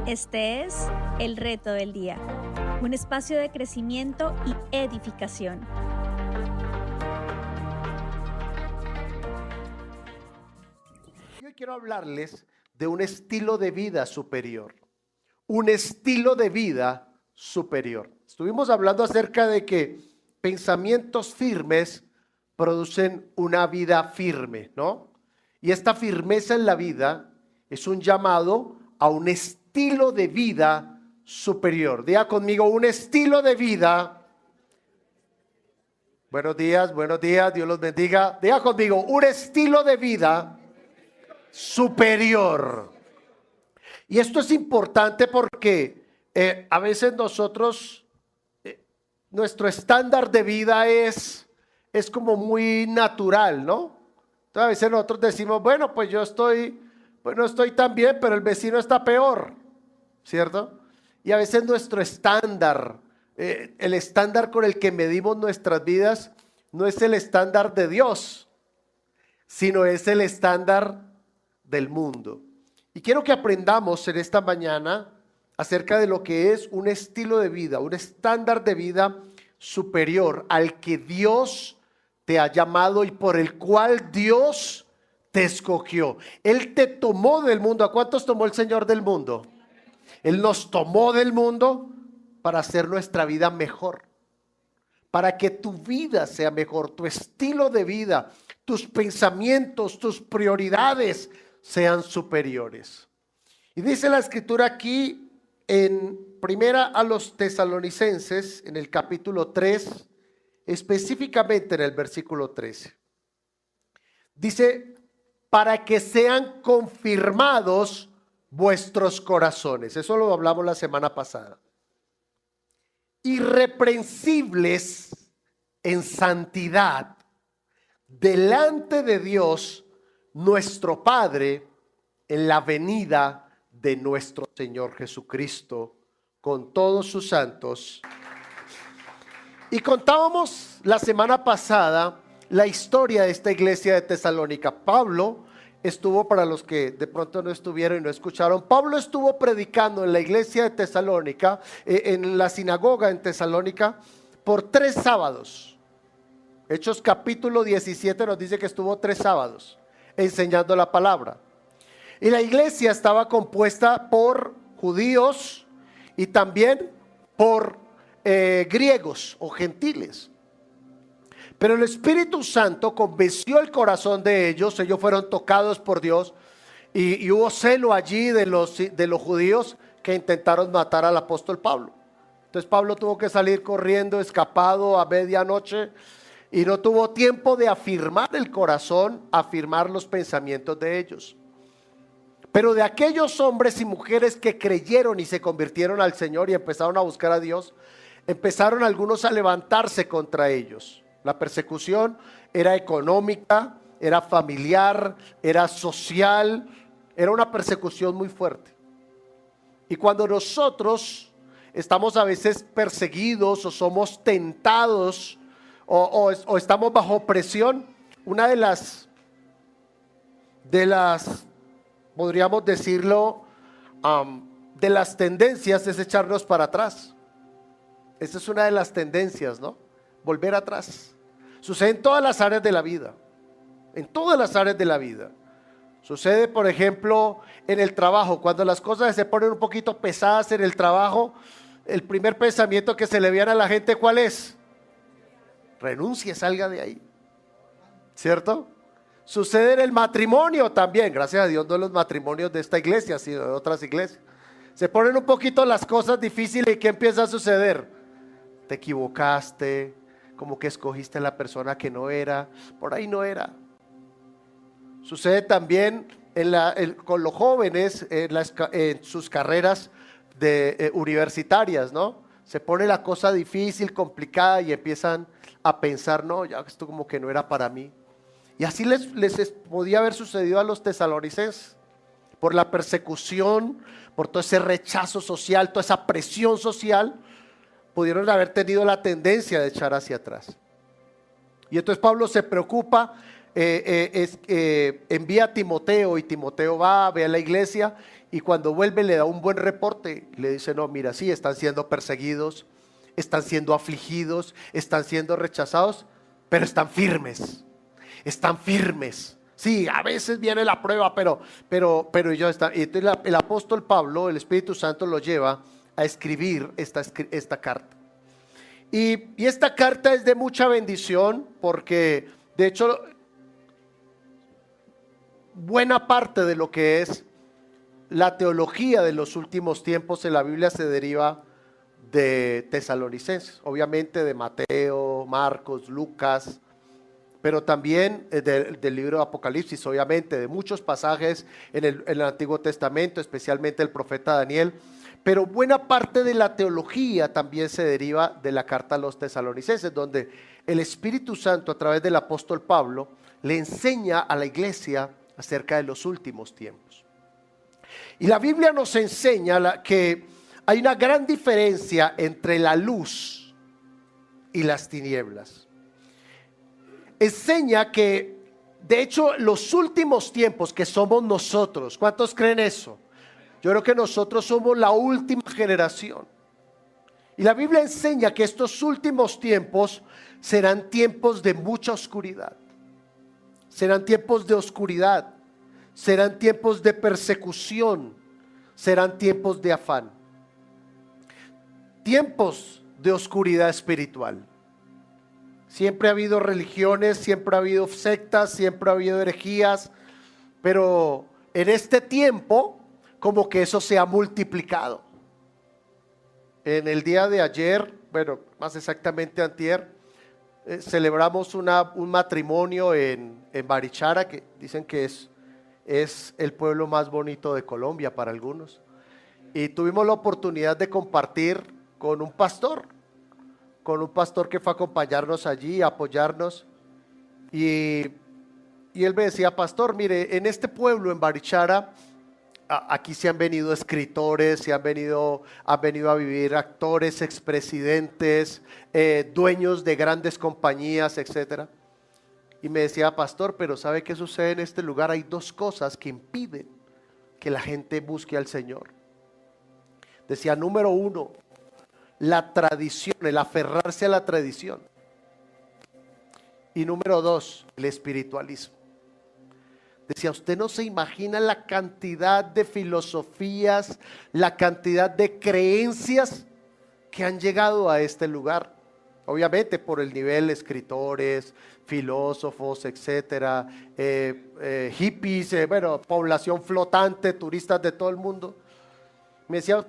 Este es El Reto del Día, un espacio de crecimiento y edificación. Hoy quiero hablarles de un estilo de vida superior. Un estilo de vida superior. Estuvimos hablando acerca de que pensamientos firmes producen una vida firme, ¿no? Y esta firmeza en la vida es un llamado a un estilo de vida superior. Diga conmigo, un estilo de vida. Buenos días, Dios los bendiga. Diga conmigo, un estilo de vida superior. Y esto es importante porque a veces nosotros, nuestro estándar de vida es como muy natural, ¿no? Entonces a veces nosotros decimos, bueno, pues yo no estoy tan bien, pero el vecino está peor, ¿cierto? Y a veces nuestro estándar, el estándar con el que medimos nuestras vidas, no es el estándar de Dios, sino es el estándar del mundo. Y quiero que aprendamos en esta mañana acerca de lo que es un estilo de vida, un estándar de vida superior al que Dios te ha llamado y por el cual Dios te escogió. Él te tomó del mundo. ¿A cuántos tomó el Señor del mundo? Él nos tomó del mundo para hacer nuestra vida mejor, para que tu vida sea mejor, tu estilo de vida, tus pensamientos, tus prioridades sean superiores. Y dice la escritura aquí en primera a los Tesalonicenses, en el capítulo 3, específicamente en el versículo 13. Dice, para que sean confirmados vuestros corazones. Eso lo hablamos la semana pasada. Irreprensibles en santidad delante de Dios nuestro Padre en la venida de nuestro Señor Jesucristo con todos sus santos. Y contábamos la semana pasada la historia de esta iglesia de Tesalónica. Pablo estuvo, para los que de pronto no estuvieron y no escucharon, Pablo estuvo predicando en la iglesia de Tesalónica, en la sinagoga en Tesalónica, por 3 sábados. Hechos capítulo 17 nos dice que estuvo 3 sábados enseñando la palabra. Y la iglesia estaba compuesta por judíos y también por griegos o gentiles. Pero el Espíritu Santo convenció el corazón de ellos. Ellos fueron tocados por Dios y hubo celo allí de los judíos que intentaron matar al apóstol Pablo. Entonces Pablo tuvo que salir corriendo, escapado a medianoche, y no tuvo tiempo de afirmar el corazón, afirmar los pensamientos de ellos. Pero de aquellos hombres y mujeres que creyeron y se convirtieron al Señor y empezaron a buscar a Dios, empezaron algunos a levantarse contra ellos. La persecución era económica, era familiar, era social, era una persecución muy fuerte. Y cuando nosotros estamos a veces perseguidos o somos tentados o estamos bajo presión, una de las podríamos decirlo, de las tendencias es echarnos para atrás. Esa es una de las tendencias, ¿no? Volver atrás. Sucede en todas las áreas de la vida. En todas las áreas de la vida. Sucede, por ejemplo, en el trabajo. Cuando las cosas se ponen un poquito pesadas en el trabajo, el primer pensamiento que se le viene a la gente, ¿cuál es? Renuncie, salga de ahí. ¿Cierto? Sucede en el matrimonio también. Gracias a Dios no en los matrimonios de esta iglesia, sino de otras iglesias. Se ponen un poquito las cosas difíciles y ¿qué empieza a suceder? Te equivocaste, como que escogiste a la persona que no era, por ahí no era. Sucede también con los jóvenes en sus carreras universitarias, ¿no? Se pone la cosa difícil, complicada y empiezan a pensar, no, ya esto como que no era para mí. Y así les podía haber sucedido a los tesalonicenses, por la persecución, por todo ese rechazo social, toda esa presión social, pudieron haber tenido la tendencia de echar hacia atrás. Y entonces Pablo se preocupa envía a Timoteo y Timoteo va, ve a la iglesia y cuando vuelve le da un buen reporte. Le dice, no, mira, sí, están siendo perseguidos, están siendo afligidos, están siendo rechazados, pero están firmes, están firmes. Sí, a veces viene la prueba, pero ellos están. Y entonces el apóstol Pablo, el Espíritu Santo lo lleva a escribir esta carta. Y esta carta es de mucha bendición porque, de hecho, buena parte de lo que es la teología de los últimos tiempos en la Biblia se deriva de Tesalonicenses, obviamente de Mateo, Marcos, Lucas, pero también del libro de Apocalipsis, obviamente de muchos pasajes en el Antiguo Testamento, especialmente el profeta Daniel. Pero buena parte de la teología también se deriva de la carta a los tesalonicenses, donde el Espíritu Santo a través del apóstol Pablo le enseña a la iglesia acerca de los últimos tiempos. Y la Biblia nos enseña que hay una gran diferencia entre la luz y las tinieblas. Enseña que, de hecho, los últimos tiempos que somos nosotros, ¿cuántos creen eso? Yo creo que nosotros somos la última generación. Y la Biblia enseña que estos últimos tiempos serán tiempos de mucha oscuridad. Serán tiempos de oscuridad. Serán tiempos de persecución. Serán tiempos de afán. Tiempos de oscuridad espiritual. Siempre ha habido religiones, siempre ha habido sectas, siempre ha habido herejías. Pero en este tiempo, como que eso se ha multiplicado. En el día de ayer, bueno, más exactamente antier, celebramos un matrimonio en Barichara, que dicen que es el pueblo más bonito de Colombia para algunos. Y tuvimos la oportunidad de compartir con un pastor que fue a acompañarnos allí, a apoyarnos. Y él me decía, pastor, mire, en este pueblo, en Barichara, aquí se han venido escritores, han venido a vivir actores, expresidentes, dueños de grandes compañías, etcétera. Y me decía, pastor, pero ¿sabe qué sucede en este lugar? Hay dos cosas que impiden que la gente busque al Señor. Decía, número uno, la tradición, el aferrarse a la tradición. Y número dos, el espiritualismo. Decía, usted no se imagina la cantidad de filosofías, la cantidad de creencias que han llegado a este lugar. Obviamente por el nivel de escritores, filósofos, etcétera, hippies, población flotante, turistas de todo el mundo. Me decía,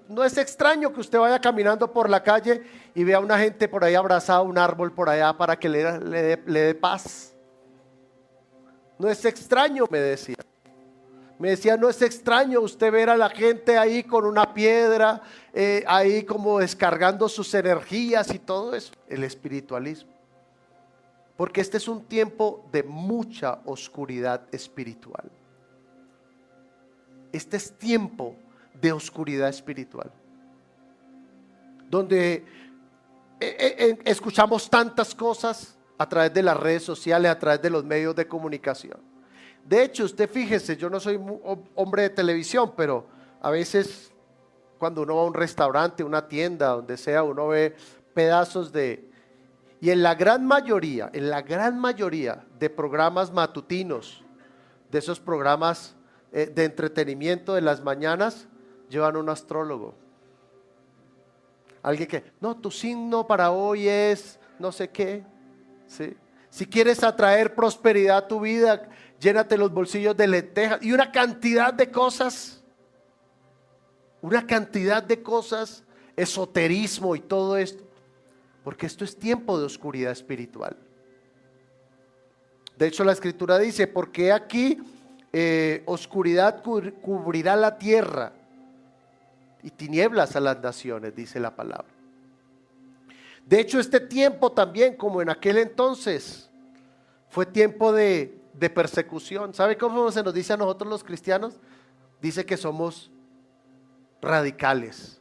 no es extraño que usted vaya caminando por la calle y vea a una gente por ahí abrazada a un árbol por allá para que le dé paz. No es extraño, me decía. Me decía, no es extraño usted ver a la gente ahí con una piedra, ahí como descargando sus energías y todo eso. El espiritualismo. Porque este es un tiempo de mucha oscuridad espiritual. Este es tiempo de oscuridad espiritual. Donde escuchamos tantas cosas a través de las redes sociales, a través de los medios de comunicación. De hecho, usted fíjese, yo no soy hombre de televisión, pero a veces cuando uno va a un restaurante, una tienda, donde sea, uno ve pedazos y en la gran mayoría de programas matutinos, de esos programas de entretenimiento de las mañanas, llevan un astrólogo. Alguien que, no, tu signo para hoy es no sé qué. ¿Sí? Si quieres atraer prosperidad a tu vida, llénate los bolsillos de lentejas y una cantidad de cosas, esoterismo y todo esto, porque esto es tiempo de oscuridad espiritual. De hecho, la escritura dice, porque aquí oscuridad cubrirá la tierra y tinieblas a las naciones, dice la palabra. De hecho, este tiempo también, como en aquel entonces, fue tiempo de persecución. ¿Sabe cómo se nos dice a nosotros los cristianos? Dice que somos radicales.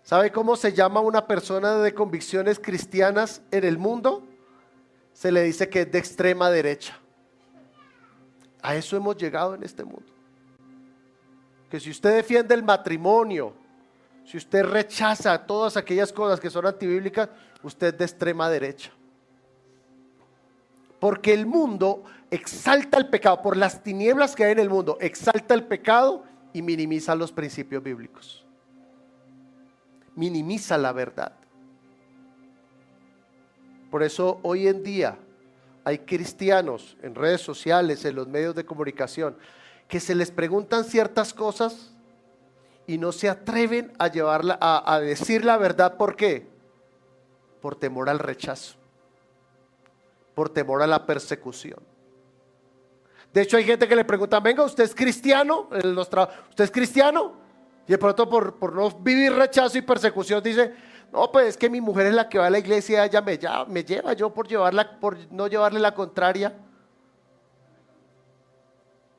¿Sabe cómo se llama una persona de convicciones cristianas en el mundo? se le dice que es de extrema derecha. A eso hemos llegado en este mundo. Que si usted defiende el matrimonio, si usted rechaza todas aquellas cosas que son antibíblicas, usted es de extrema derecha. Porque el mundo exalta el pecado, por las tinieblas que hay en el mundo, exalta el pecado y minimiza los principios bíblicos. Minimiza la verdad. Por eso hoy en día hay cristianos en redes sociales, en los medios de comunicación, que se les preguntan ciertas cosas y no se atreven a llevarla, a decir la verdad. ¿Por qué? Por temor al rechazo, por temor a la persecución. De hecho hay gente que le pregunta: venga, ¿usted es cristiano? ¿Usted es cristiano? Y de pronto por no vivir rechazo y persecución dice: no, pues es que mi mujer es la que va a la iglesia, ella me lleva, yo por no llevarle la contraria,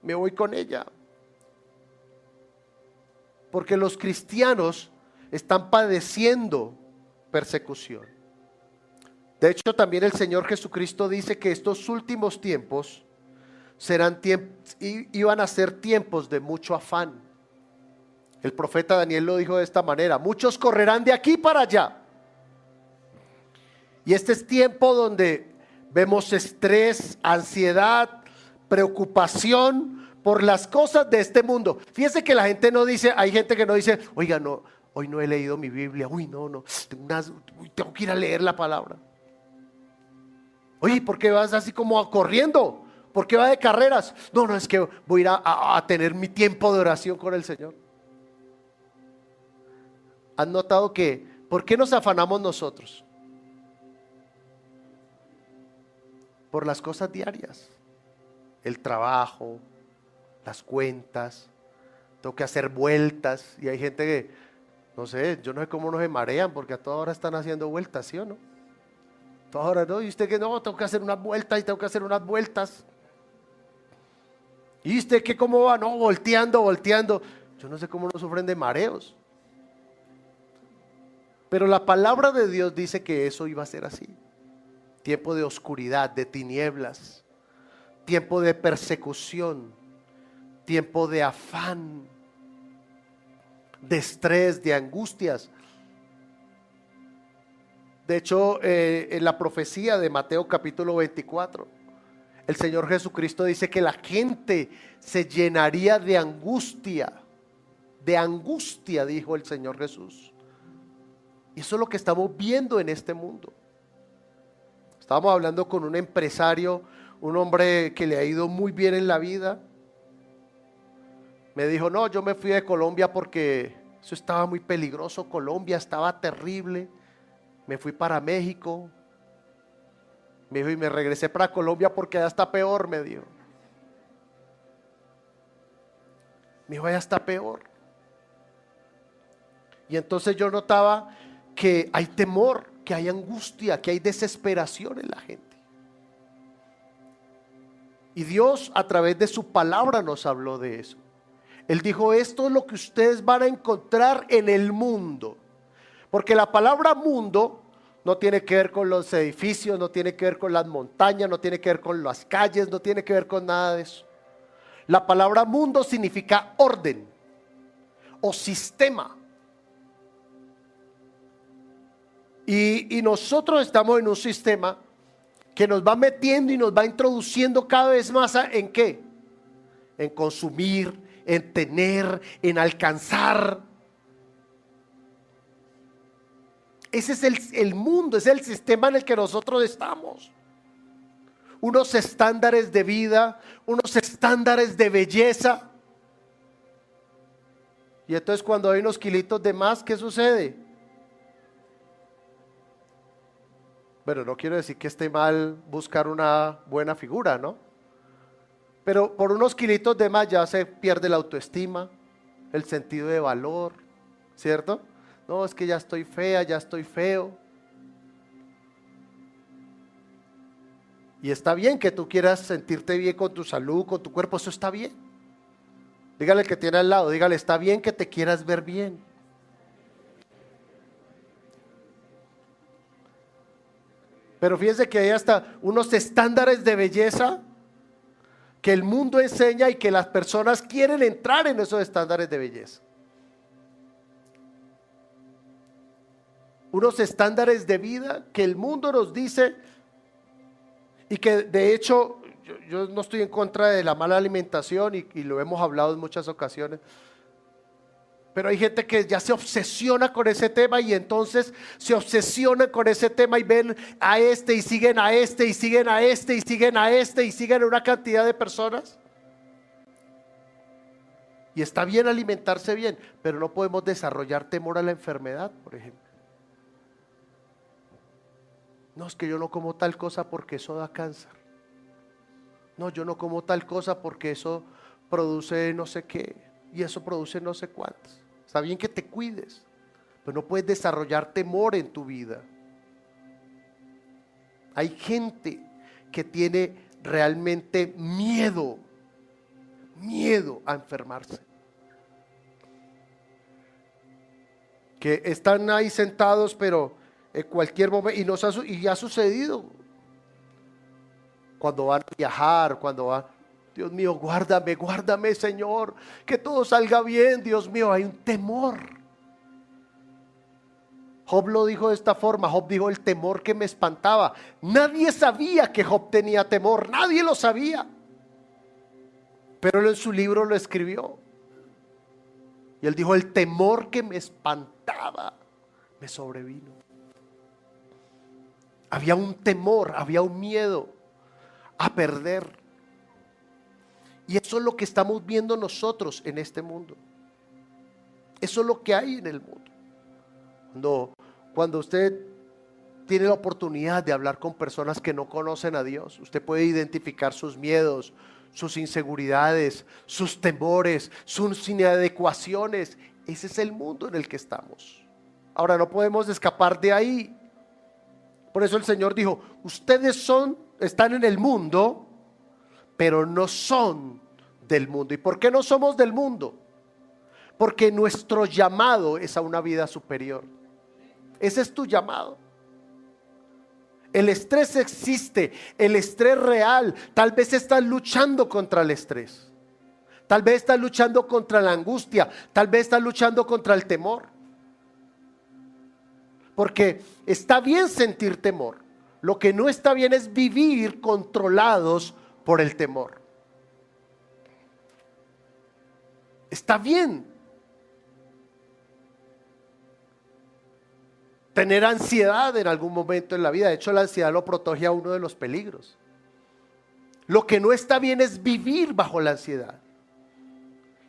me voy con ella. Porque los cristianos están padeciendo persecución. De hecho, también el Señor Jesucristo dice que estos últimos tiempos iban a ser tiempos de mucho afán. El profeta Daniel lo dijo de esta manera: muchos correrán de aquí para allá. Y este es tiempo donde vemos estrés, ansiedad, preocupación por las cosas de este mundo. Fíjense que la gente no dice, hay gente que no dice: oiga, no, hoy no he leído mi Biblia, tengo que ir a leer la palabra. Oye, ¿por qué vas así como corriendo? ¿Por qué va de carreras? No, es que voy a ir a tener mi tiempo de oración con el Señor. ¿Han notado que por qué nos afanamos nosotros? Por las cosas diarias, el trabajo, las cuentas, tengo que hacer vueltas. Y hay gente que, no sé, yo no sé cómo no se marean, porque a toda hora están haciendo vueltas, ¿sí o no? Toda hora, ¿no? Y usted que no, tengo que hacer unas vueltas y tengo que hacer unas vueltas. ¿Y usted que cómo va? No, volteando. Yo no sé cómo no sufren de mareos. Pero la palabra de Dios dice que eso iba a ser así. Tiempo de oscuridad, de tinieblas, tiempo de persecución, tiempo de afán, de estrés, de angustias. De hecho, en la profecía de Mateo capítulo 24, el Señor Jesucristo dice que la gente se llenaría de angustia, dijo el Señor Jesús. Y eso es lo que estamos viendo en este mundo. Estábamos hablando con un empresario, un hombre que le ha ido muy bien en la vida. Me dijo: no, yo me fui de Colombia porque eso estaba muy peligroso, Colombia estaba terrible. Me fui para México. Me dijo: y me regresé para Colombia porque allá está peor, me dijo. Allá está peor. Y entonces yo notaba que hay temor, que hay angustia, que hay desesperación en la gente. Y Dios a través de su palabra nos habló de eso. Él dijo: esto es lo que ustedes van a encontrar en el mundo. Porque la palabra mundo no tiene que ver con los edificios, no tiene que ver con las montañas, no tiene que ver con las calles, no tiene que ver con nada de eso. La palabra mundo significa orden o sistema. Y nosotros estamos en un sistema que nos va metiendo y nos va introduciendo cada vez más ¿en qué? En consumir, en tener, en alcanzar. Ese es el mundo, es el sistema en el que nosotros estamos. Unos estándares de vida, unos estándares de belleza. Y entonces cuando hay unos kilitos de más, ¿qué sucede? Bueno, no quiero decir que esté mal buscar una buena figura, ¿no? Pero por unos kilitos de más ya se pierde la autoestima, el sentido de valor, ¿cierto? No, es que ya estoy fea, ya estoy feo. Y está bien que tú quieras sentirte bien con tu salud, con tu cuerpo, eso está bien. Dígale al que tiene al lado, dígale: está bien que te quieras ver bien. Pero fíjense que hay hasta unos estándares de belleza que el mundo enseña y que las personas quieren entrar en esos estándares de belleza. Unos estándares de vida que el mundo nos dice, y que de hecho yo no estoy en contra de la mala alimentación y lo hemos hablado en muchas ocasiones. Pero hay gente que ya se obsesiona con ese tema y entonces se obsesiona con ese tema y ven a este y siguen a este y siguen a este y siguen a este y siguen a una cantidad de personas. Y está bien alimentarse bien, pero no podemos desarrollar temor a la enfermedad, por ejemplo. No, es que yo no como tal cosa porque eso da cáncer. No, yo no como tal cosa porque eso produce no sé qué y eso produce no sé cuántas. Está bien que te cuides, pero no puedes desarrollar temor en tu vida. Hay gente que tiene realmente miedo a enfermarse. Que están ahí sentados, pero en cualquier momento, y ha sucedido. Cuando van a viajar, cuando van, Dios mío, guárdame, guárdame, Señor, que todo salga bien. Dios mío, hay un temor. Job lo dijo de esta forma. Job dijo: el temor que me espantaba. Nadie sabía que Job tenía temor, nadie lo sabía, pero él en su libro lo escribió. Y él dijo: el temor que me espantaba me sobrevino. Había un temor, había un miedo a perder. Y eso es lo que estamos viendo nosotros en este mundo. Eso es lo que hay en el mundo. Cuando usted tiene la oportunidad de hablar con personas que no conocen a Dios, usted puede identificar sus miedos, sus inseguridades, sus temores, sus inadecuaciones. Ese es el mundo en el que estamos. Ahora, no podemos escapar de ahí. Por eso el Señor dijo: ustedes están en el mundo, pero no son del mundo. ¿Y por qué no somos del mundo? Porque nuestro llamado es a una vida superior. Ese es tu llamado. El estrés existe, el estrés real. Tal vez estás luchando contra el estrés, tal vez estás luchando contra la angustia, tal vez estás luchando contra el temor. Porque está bien sentir temor. Lo que no está bien es vivir controlados por el temor. Está bien tener ansiedad en algún momento en la vida. De hecho, la ansiedad lo protege a uno de los peligros. Lo que no está bien es vivir bajo la ansiedad.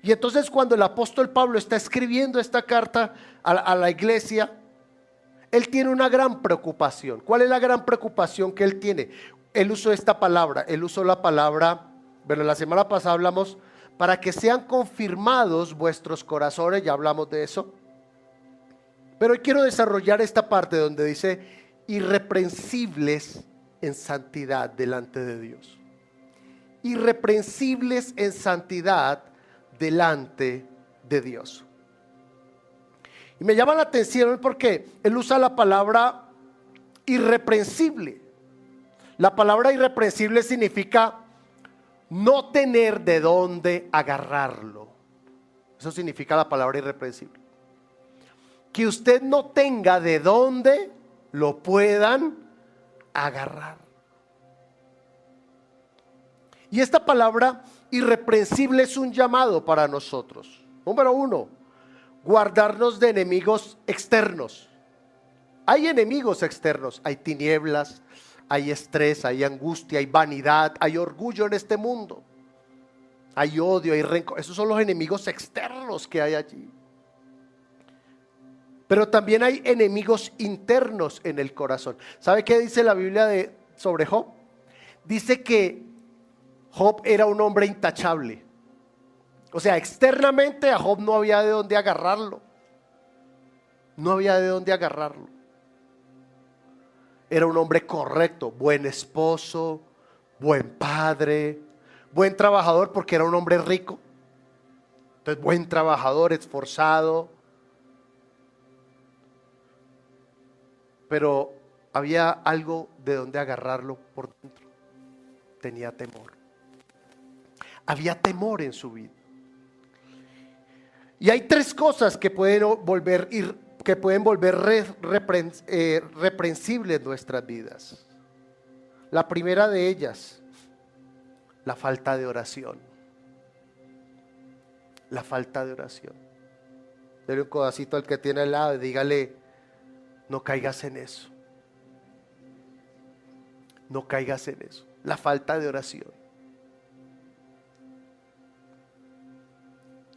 Y entonces, cuando el apóstol Pablo está escribiendo esta carta a la iglesia, él tiene una gran preocupación. ¿Cuál es la gran preocupación que él tiene? Él usó esta palabra, él usó la palabra, bueno, la semana pasada hablamos, para que sean confirmados vuestros corazones, ya hablamos de eso. Pero hoy quiero desarrollar esta parte donde dice: irreprensibles en santidad delante de Dios. Irreprensibles en santidad delante de Dios. Y me llama la atención porque él usa la palabra irreprensible. La palabra irreprensible significa no tener de dónde agarrarlo. Eso significa la palabra irreprensible. Que usted no tenga de dónde lo puedan agarrar. Y esta palabra irreprensible es un llamado para nosotros. Número uno, guardarnos de enemigos externos. Hay enemigos externos, hay tinieblas, hay estrés, hay angustia, hay vanidad, hay orgullo en este mundo. Hay odio, hay rencor. Esos son los enemigos externos que hay allí. Pero también hay enemigos internos en el corazón. ¿Sabe qué dice la Biblia sobre Job? Dice que Job era un hombre intachable. O sea, externamente a Job no había de dónde agarrarlo. No había de dónde agarrarlo. Era un hombre correcto, buen esposo, buen padre, buen trabajador, porque era un hombre rico. Entonces, buen trabajador, esforzado. Pero había algo de donde agarrarlo por dentro. Tenía temor. Había temor en su vida. Y hay tres cosas que pueden volver reprensibles nuestras vidas. La primera de ellas, la falta de oración. La falta de oración. Dele un codacito al que tiene al lado y dígale: no caigas en eso. No caigas en eso. La falta de oración.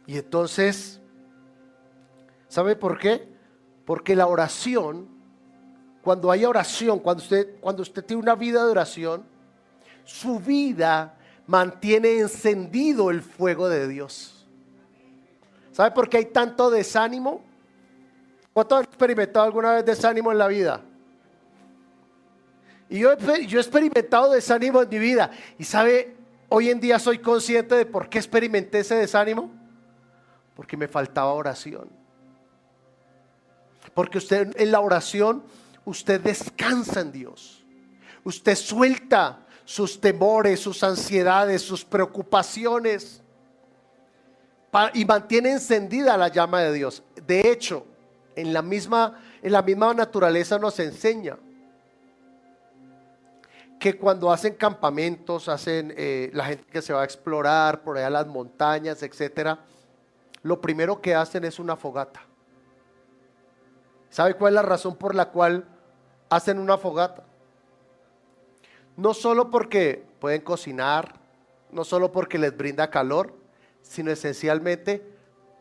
Y entonces, ¿sabe por qué? Porque la oración, cuando hay oración, cuando usted tiene una vida de oración, su vida mantiene encendido el fuego de Dios. ¿Sabe por qué hay tanto desánimo? ¿Cuántos han experimentado alguna vez desánimo en la vida? Y yo he experimentado desánimo en mi vida. Y ¿sabe? Hoy en día soy consciente de por qué experimenté ese desánimo. Porque me faltaba oración. Porque usted en la oración, usted descansa en Dios. Usted suelta sus temores, sus ansiedades, sus preocupaciones y mantiene encendida la llama de Dios. De hecho, en la misma naturaleza nos enseña que cuando hacen campamentos, la gente que se va a explorar por allá las montañas, etcétera, lo primero que hacen es una fogata. ¿Sabe cuál es la razón por la cual hacen una fogata? No solo porque pueden cocinar, no solo porque les brinda calor, sino esencialmente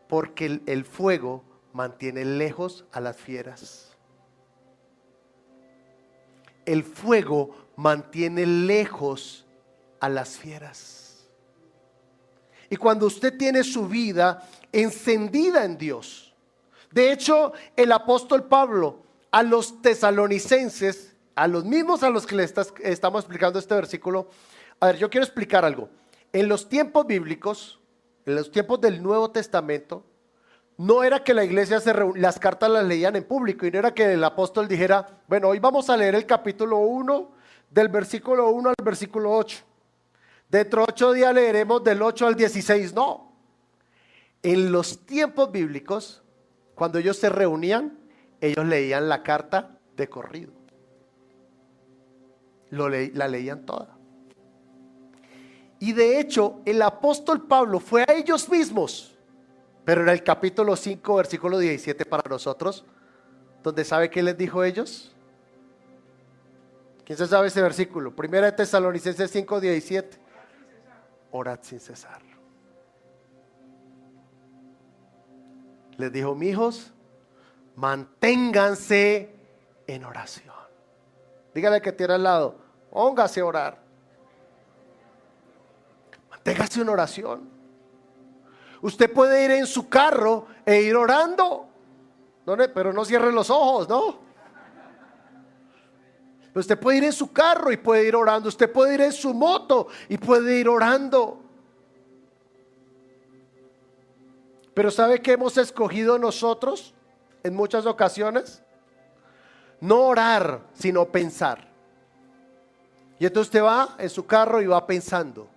porque el fuego mantiene lejos a las fieras. El fuego mantiene lejos a las fieras. Y cuando usted tiene su vida encendida en Dios, de hecho el apóstol Pablo a los tesalonicenses, a los mismos a los que le estamos explicando este versículo, a ver, yo quiero explicar algo. En los tiempos bíblicos, en los tiempos del Nuevo Testamento, no era que la iglesia las cartas las leían en público, y no era que el apóstol dijera: bueno, hoy vamos a leer el capítulo 1 del versículo 1 al versículo 8. Dentro de 8 días leeremos del 8 al 16. No. En los tiempos bíblicos, cuando ellos se reunían, ellos leían la carta de corrido. La leían toda. Y de hecho, el apóstol Pablo fue a ellos mismos, pero en el capítulo 5, versículo 17 para nosotros, donde ¿sabe qué les dijo a ellos? ¿Quién se sabe ese versículo? Primera de Tesalonicenses 5, 17. Orad sin cesar. Les dijo: mijos, manténganse en oración. Dígale que tiene al lado: póngase a orar. Manténgase en oración. Usted puede ir en su carro e ir orando, pero no cierre los ojos, ¿no? Usted puede ir en su carro y puede ir orando. Usted puede ir en su moto y puede ir orando. Pero ¿sabe qué hemos escogido nosotros en muchas ocasiones? No orar, sino pensar. Y entonces usted va en su carro y va pensando.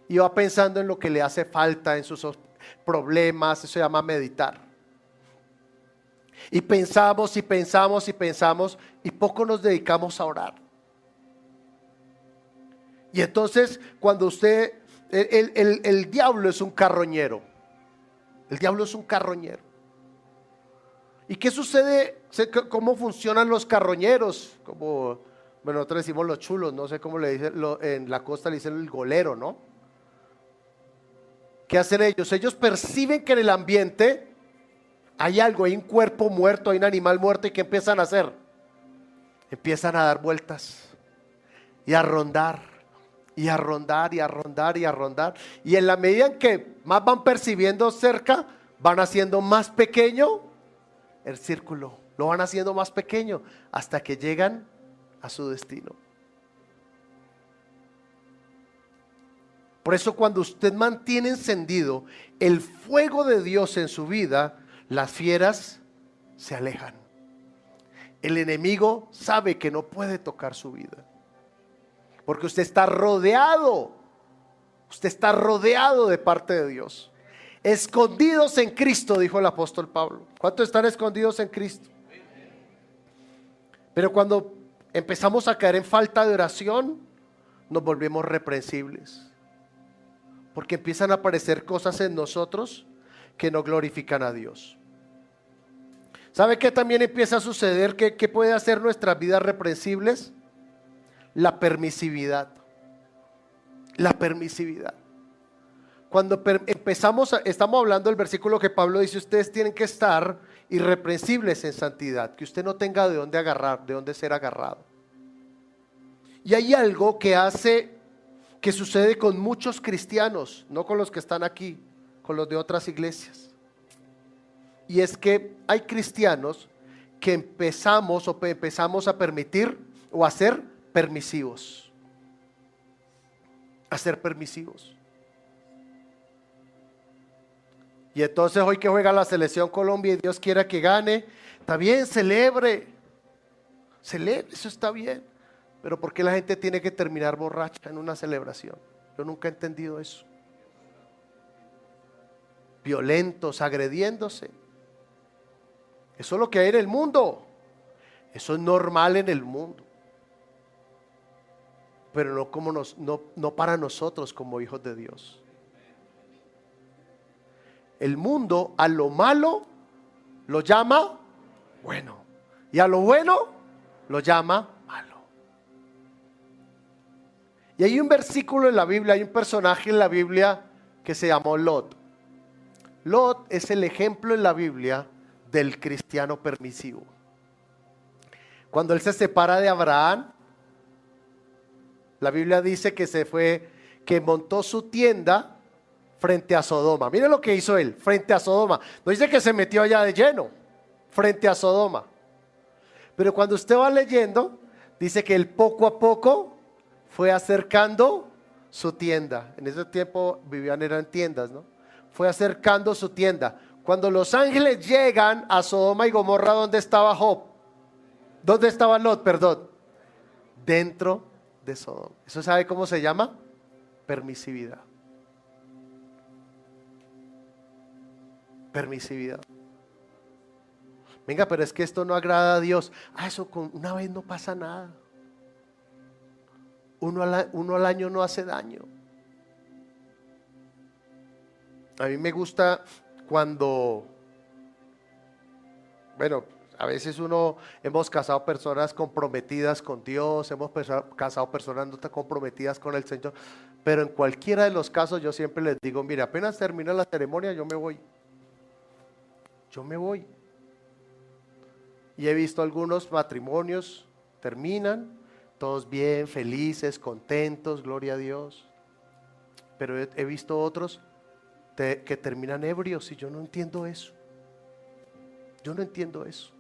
Y va pensando en lo que le hace falta, en sus problemas. Eso se llama meditar. Y pensamos y pensamos y pensamos, y poco nos dedicamos a orar. Y entonces cuando usted, el diablo es un carroñero. El diablo es un carroñero. ¿Y qué sucede? ¿Cómo funcionan los carroñeros? Como, bueno, nosotros decimos los chulos, no sé cómo le dicen, en la costa le dicen el golero, ¿no? ¿Qué hacen ellos? Ellos perciben que en el ambiente hay algo, hay un cuerpo muerto, hay un animal muerto, y ¿qué empiezan a hacer? Empiezan a dar vueltas y a rondar y a rondar y a rondar y a rondar, y en la medida en que más van percibiendo cerca, van haciendo más pequeño el círculo, lo van haciendo más pequeño hasta que llegan a su destino. Por eso cuando usted mantiene encendido el fuego de Dios en su vida, las fieras se alejan. el enemigo sabe que no puede tocar su vida. Porque usted está rodeado. Usted está rodeado de parte de Dios. Escondidos en Cristo, dijo el apóstol Pablo. ¿Cuántos están escondidos en Cristo? Pero cuando empezamos a caer en falta de oración, nos volvemos reprensibles. Porque empiezan a aparecer cosas en nosotros que no glorifican a Dios. ¿Sabe qué también empieza a suceder? ¿Qué puede hacer nuestras vidas reprensibles? La permisividad. La permisividad. Cuando estamos hablando del versículo que Pablo dice, ustedes tienen que estar irreprensibles en santidad, que usted no tenga de dónde agarrar, de dónde ser agarrado. Y hay algo que sucede con muchos cristianos, no con los que están aquí, con los de otras iglesias. Y es que hay cristianos que empezamos a permitir o a ser permisivos. A ser permisivos. Y entonces hoy que juega la selección Colombia y Dios quiera que gane, está bien, celebre, eso está bien. Pero ¿por qué la gente tiene que terminar borracha en una celebración? Yo nunca he entendido eso. Violentos, agrediéndose. Eso es lo que hay en el mundo. Eso es normal en el mundo. Pero no para nosotros como hijos de Dios. El mundo a lo malo lo llama bueno. Y a lo bueno lo llama malo. Y hay un versículo en la Biblia, hay un personaje en la Biblia que se llamó Lot. Lot es el ejemplo en la Biblia del cristiano permisivo. Cuando él se separa de Abraham, la Biblia dice que montó su tienda frente a Sodoma. Mire lo que hizo él, frente a Sodoma. No dice que se metió allá de lleno, frente a Sodoma. Pero cuando usted va leyendo, dice que él poco a poco fue acercando su tienda. En ese tiempo eran tiendas, ¿no? Fue acercando su tienda. Cuando los ángeles llegan a Sodoma y Gomorra, ¿dónde estaba Job? ¿Dónde estaba Lot? Perdón. Dentro de Sodoma. ¿Eso sabe cómo se llama? Permisividad. Permisividad. Venga, pero es que esto no agrada a Dios. Eso con una vez no pasa nada. Uno al año no hace daño. A mí me gusta cuando, a veces hemos casado personas comprometidas con Dios, hemos casado personas no tan comprometidas con el Señor, pero en cualquiera de los casos yo siempre les digo, mire, apenas termina la ceremonia yo me voy. Y he visto algunos matrimonios, terminan, todos bien, felices, contentos, gloria a Dios. Pero he visto otros que terminan ebrios y yo no entiendo eso. Yo no entiendo eso.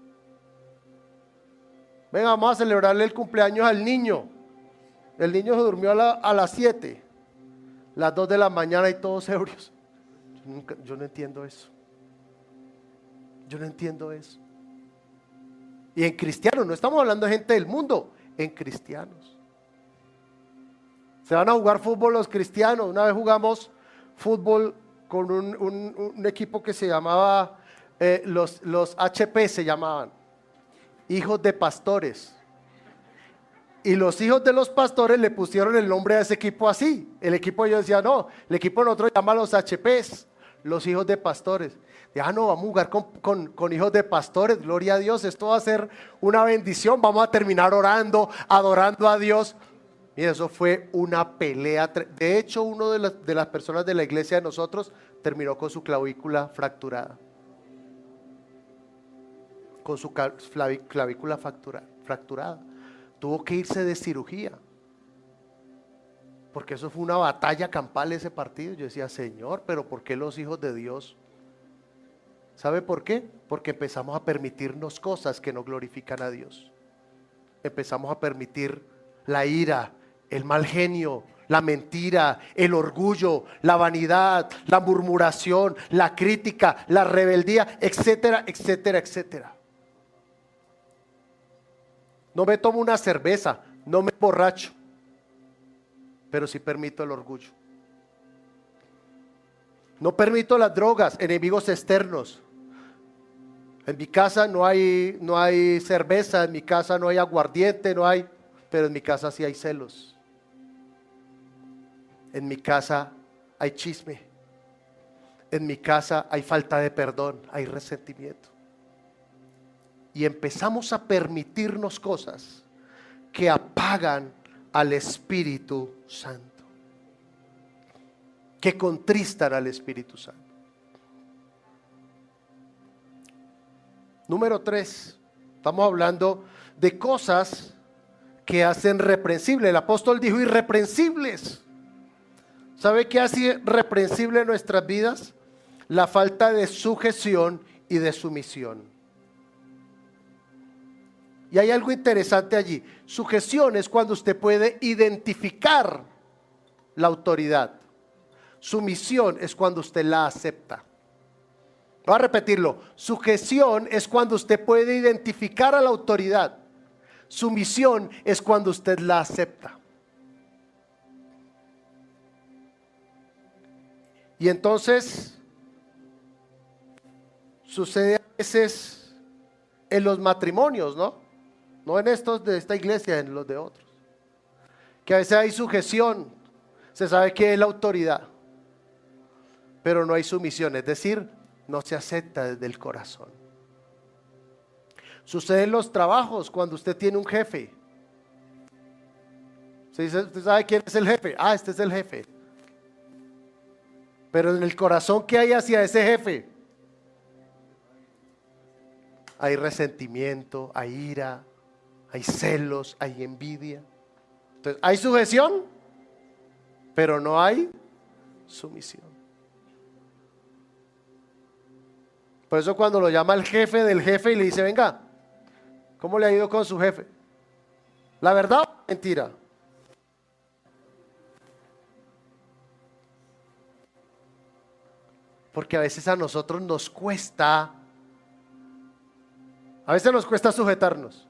Venga, vamos a celebrarle el cumpleaños al niño. El niño se durmió a las 7, las 2 de la mañana y todos ebrios. Yo no entiendo eso. Yo no entiendo eso. Y en cristianos, no estamos hablando de gente del mundo, en cristianos. Se van a jugar fútbol los cristianos. Una vez jugamos fútbol con un equipo que se llamaba, los HP se llamaban, hijos de pastores. Y los hijos de los pastores le pusieron el nombre a ese equipo así. El equipo yo decía, no, el equipo de nosotros se llama los HPs, los hijos de pastores. No, vamos a jugar con hijos de pastores, gloria a Dios, esto va a ser una bendición, vamos a terminar orando, adorando a Dios. Y eso fue una pelea. De hecho, uno de las personas de la iglesia de nosotros terminó con su clavícula fracturada. Con su clavícula fracturada. Tuvo que irse de cirugía. Porque eso fue una batalla campal ese partido. Yo decía, Señor, pero ¿por qué los hijos de Dios? ¿Sabe por qué? Porque empezamos a permitirnos cosas que no glorifican a Dios. Empezamos a permitir la ira, el mal genio, la mentira, el orgullo, la vanidad, la murmuración, la crítica, la rebeldía, etcétera, etcétera, etcétera. No me tomo una cerveza, no me emborracho, pero sí permito el orgullo. No permito las drogas, enemigos externos. En mi casa no hay cerveza, en mi casa no hay aguardiente, pero en mi casa sí hay celos. En mi casa hay chisme. En mi casa hay falta de perdón, hay resentimiento. Y empezamos a permitirnos cosas que apagan al Espíritu Santo, que contristan al Espíritu Santo. Número 3, estamos hablando de cosas que hacen reprensible. El apóstol dijo irreprensibles. ¿Sabe qué hace reprensible nuestras vidas? La falta de sujeción y de sumisión. Y hay algo interesante allí. Sujeción es cuando usted puede identificar la autoridad. Sumisión es cuando usted la acepta. Voy a repetirlo. Sujeción es cuando usted puede identificar a la autoridad. Sumisión es cuando usted la acepta. Y entonces sucede a veces en los matrimonios, ¿no? No en estos de esta iglesia, en los de otros. Que a veces hay sujeción, se sabe que es la autoridad, pero no hay sumisión, es decir, no se acepta desde el corazón. Sucede en los trabajos cuando usted tiene un jefe. ¿Usted sabe quién es el jefe? Ah, este es el jefe. Pero en el corazón, ¿qué hay hacia ese jefe? Hay resentimiento, hay ira, hay celos, hay envidia. Entonces, hay sujeción, pero no hay sumisión. Por eso cuando lo llama el jefe del jefe y le dice, venga, ¿cómo le ha ido con su jefe? ¿La verdad o mentira? Porque a veces a nosotros nos cuesta, sujetarnos,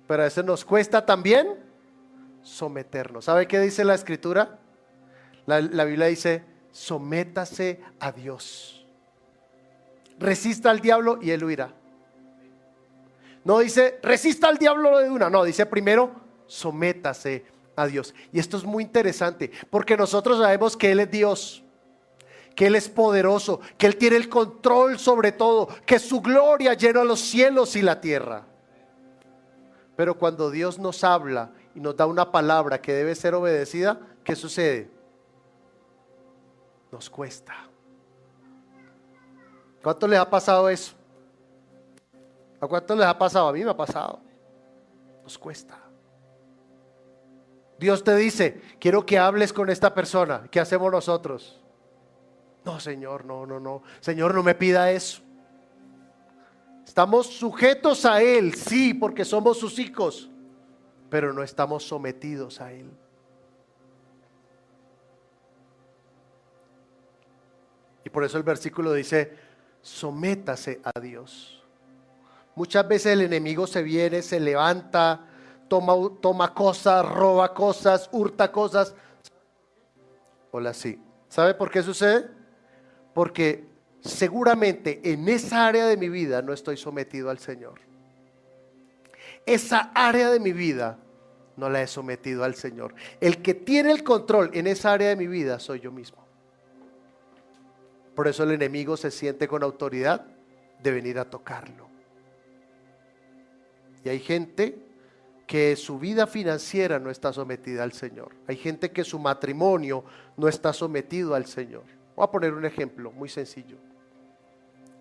pero a veces nos cuesta también someternos. ¿Sabe qué dice la Escritura? La Biblia dice, sométase a Dios. Resista al diablo y él huirá. No dice, resista al diablo de una. No, dice primero, sométase a Dios. Y esto es muy interesante, porque nosotros sabemos que Él es Dios, que Él es poderoso, que Él tiene el control sobre todo, que su gloria llena los cielos y la tierra. Pero cuando Dios nos habla y nos da una palabra que debe ser obedecida, ¿qué sucede? Nos cuesta. ¿Cuánto les ha pasado eso? ¿A cuánto les ha pasado? A mí me ha pasado. Nos cuesta. Dios te dice, quiero que hables con esta persona. ¿Qué hacemos nosotros? No, Señor, no. Señor, no me pida eso. Estamos sujetos a Él, sí, porque somos sus hijos, pero no estamos sometidos a Él. Y por eso el versículo dice, sométase a Dios. Muchas veces el enemigo se viene, se levanta, toma cosas, roba cosas, hurta cosas. Hola, sí. ¿Sabe por qué sucede? Porque seguramente en esa área de mi vida no estoy sometido al Señor. Esa área de mi vida no la he sometido al Señor. El que tiene el control en esa área de mi vida soy yo mismo. Por eso el enemigo se siente con autoridad de venir a tocarlo. Y hay gente que su vida financiera no está sometida al Señor. Hay gente que su matrimonio no está sometido al Señor. Voy a poner un ejemplo muy sencillo.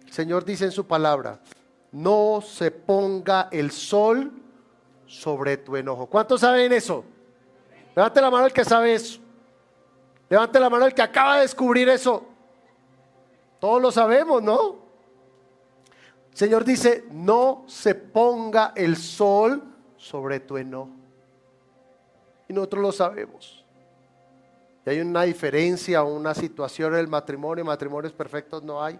El Señor dice en su palabra, no se ponga el sol sobre tu enojo. ¿Cuántos saben eso? Levante la mano el que sabe eso. Levante la mano el que acaba de descubrir eso. Todos lo sabemos, ¿no? El Señor dice, no se ponga el sol sobre tu enojo. Y nosotros lo sabemos. Y hay una diferencia, una situación en el matrimonio, matrimonios perfectos no hay.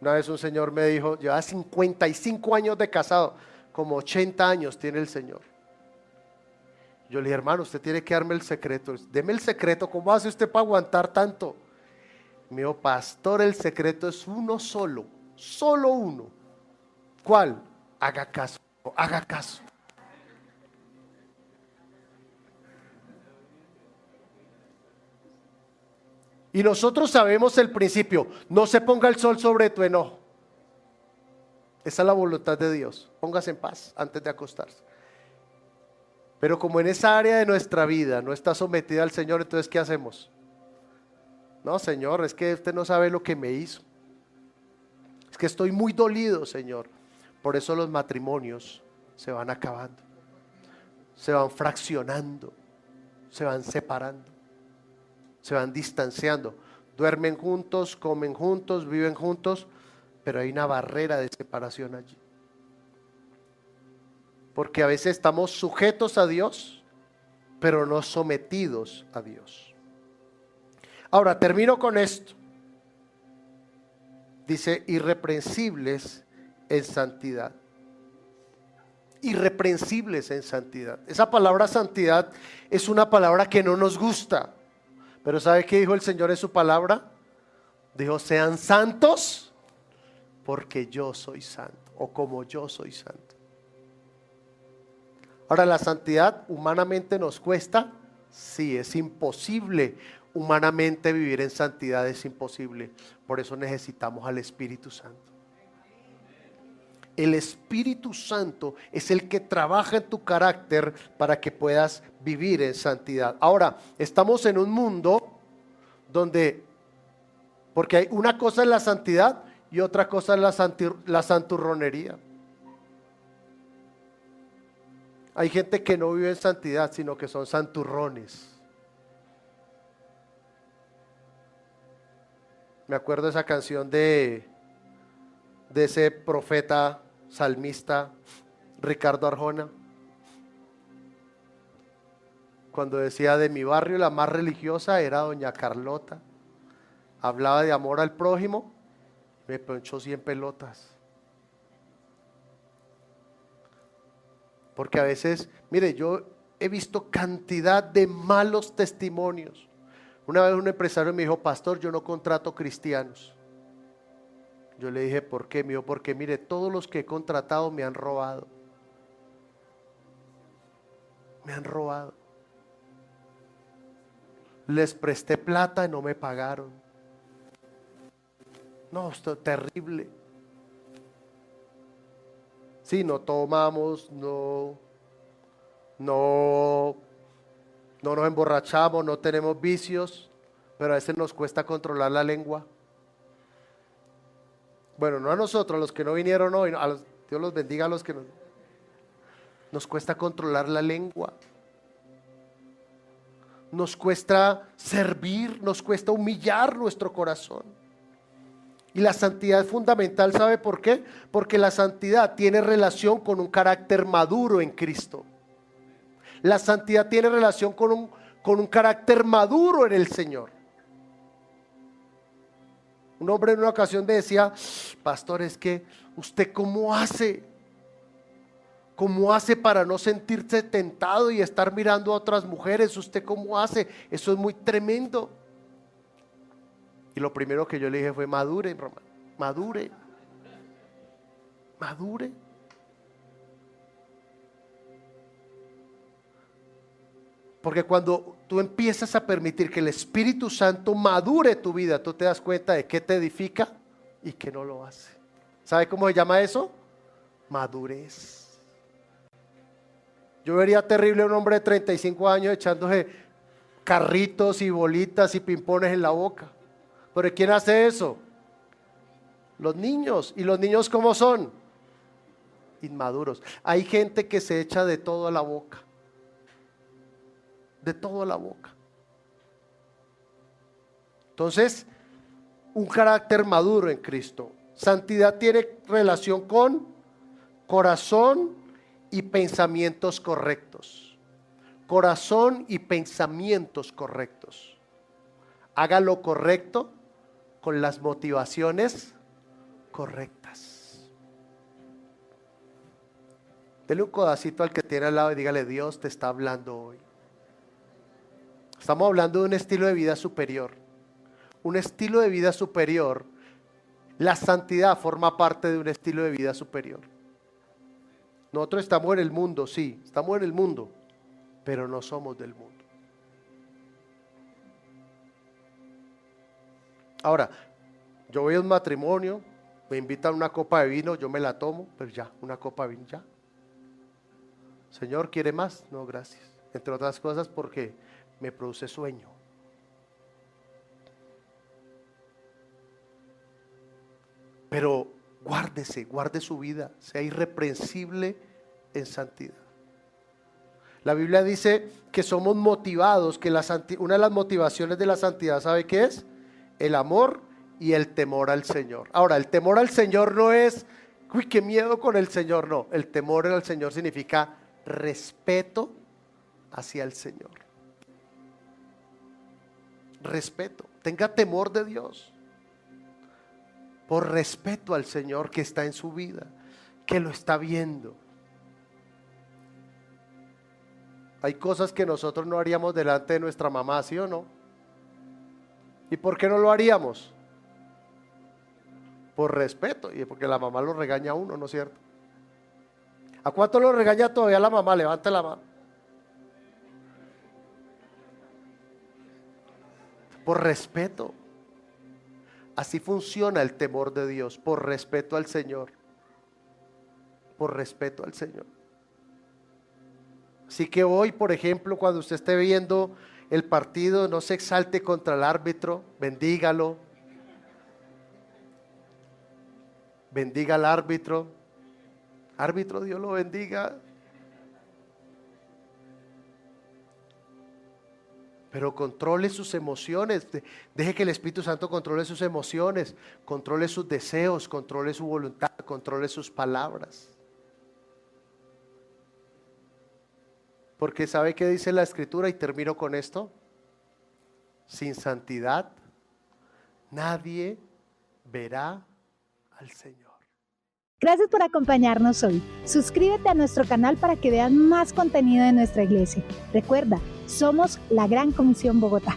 Una vez un señor me dijo, lleva 55 años de casado, como 80 años tiene el señor. Yo le dije, hermano, usted tiene que darme el secreto. Deme el secreto, ¿cómo hace usted para aguantar tanto? Me dijo, pastor, el secreto es uno solo, solo uno. ¿Cuál? Haga caso, haga caso. Y nosotros sabemos el principio, no se ponga el sol sobre tu enojo. Esa es la voluntad de Dios. Póngase en paz antes de acostarse. Pero como en esa área de nuestra vida no está sometida al Señor, entonces ¿qué hacemos? No, Señor, es que usted no sabe lo que me hizo. Es que estoy muy dolido, Señor. Por eso los matrimonios se van acabando, se van fraccionando, se van separando, se van distanciando. Duermen juntos, comen juntos, viven juntos, pero hay una barrera de separación allí. Porque a veces estamos sujetos a Dios, pero no sometidos a Dios. Ahora, termino con esto. Dice, irreprensibles en santidad. Irreprensibles en santidad. Esa palabra santidad es una palabra que no nos gusta. Pero ¿sabe qué dijo el Señor en su palabra? Dijo, sean santos porque yo soy santo, o como yo soy santo. Ahora, la santidad humanamente nos cuesta. Sí, es imposible. Humanamente vivir en santidad es imposible. Por eso necesitamos al Espíritu Santo. El Espíritu Santo es el que trabaja en tu carácter para que puedas vivir en santidad. Ahora, estamos en un mundo donde, porque hay una cosa es la santidad y otra cosa es la santurronería. Hay gente que no vive en santidad, sino que son santurrones. Me acuerdo de esa canción de ese profeta salmista Ricardo Arjona, cuando decía, de mi barrio la más religiosa era doña Carlota. Hablaba de amor al prójimo, me ponchó 100 pelotas. Porque a veces, mire, yo he visto cantidad de malos testimonios. Una vez un empresario me dijo, pastor, yo no contrato cristianos. Yo le dije, ¿por qué? Me dijo, porque mire, todos los que he contratado me han robado. Me han robado. Les presté plata y no me pagaron. No, esto es terrible. Sí, no tomamos, no nos emborrachamos, no tenemos vicios, pero a veces nos cuesta controlar la lengua. Bueno, no a nosotros, a los que no vinieron hoy, Dios los bendiga a los que nos cuesta controlar la lengua. Nos cuesta servir, nos cuesta humillar nuestro corazón. Y la santidad es fundamental, ¿sabe por qué? Porque la santidad tiene relación con un carácter maduro en Cristo. La santidad tiene relación con un carácter maduro en el Señor. Un hombre en una ocasión me decía, pastor, es que usted ¿cómo hace? ¿Cómo hace para no sentirse tentado y estar mirando a otras mujeres? ¿Usted cómo hace? Eso es muy tremendo. Y lo primero que yo le dije fue, madure, Román, madure. Madure. Porque cuando tú empiezas a permitir que el Espíritu Santo madure tu vida, tú te das cuenta de qué te edifica y qué no lo hace. ¿Sabe cómo se llama eso? Madurez. Yo vería terrible a un hombre de 35 años echándose carritos y bolitas y pimpones en la boca. ¿Pero quién hace eso? Los niños. ¿Y los niños cómo son? Inmaduros. Hay gente que se echa de todo a la boca. De todo a la boca. Entonces, un carácter maduro en Cristo. Santidad tiene relación con corazón y pensamientos correctos. Corazón y pensamientos correctos. Haga lo correcto con las motivaciones correctas. Dele un codacito al que tiene al lado y dígale: Dios te está hablando hoy. Estamos hablando de un estilo de vida superior. Un estilo de vida superior. La santidad forma parte de un estilo de vida superior. Nosotros estamos en el mundo, sí, estamos en el mundo, pero no somos del mundo. Ahora, yo voy a un matrimonio, me invitan a una copa de vino, yo me la tomo, pero ya, una copa de vino, ya. Señor, ¿quiere más? No, gracias. Entre otras cosas porque me produce sueño. Pero guárdese, guarde su vida, sea irreprensible en santidad. La Biblia dice que somos motivados, que una de las motivaciones de la santidad, ¿sabe qué es? El amor y el temor al Señor. Ahora, el temor al Señor no es, uy, qué miedo con el Señor, no. El temor al Señor significa respeto hacia el Señor. Respeto, tenga temor de Dios. Por respeto al Señor que está en su vida, que lo está viendo. Hay cosas que nosotros no haríamos delante de nuestra mamá, ¿sí o no? ¿Y por qué no lo haríamos? Por respeto, y porque la mamá lo regaña a uno, ¿no es cierto? ¿A cuánto lo regaña todavía la mamá? Levante la mano. Por respeto. Así funciona el temor de Dios, por respeto al Señor. Por respeto al Señor. Así que hoy, por ejemplo, cuando usted esté viendo el partido, no se exalte contra el árbitro, bendígalo. Bendiga al árbitro. Árbitro, Dios lo bendiga. Pero controle sus emociones, deje que el Espíritu Santo controle sus emociones, controle sus deseos, controle su voluntad, controle sus palabras. Porque ¿sabe qué dice la Escritura? Y termino con esto. Sin santidad nadie verá al Señor. Gracias por acompañarnos hoy. Suscríbete a nuestro canal para que veas más contenido de nuestra iglesia. Recuerda, somos la Gran Comisión Bogotá.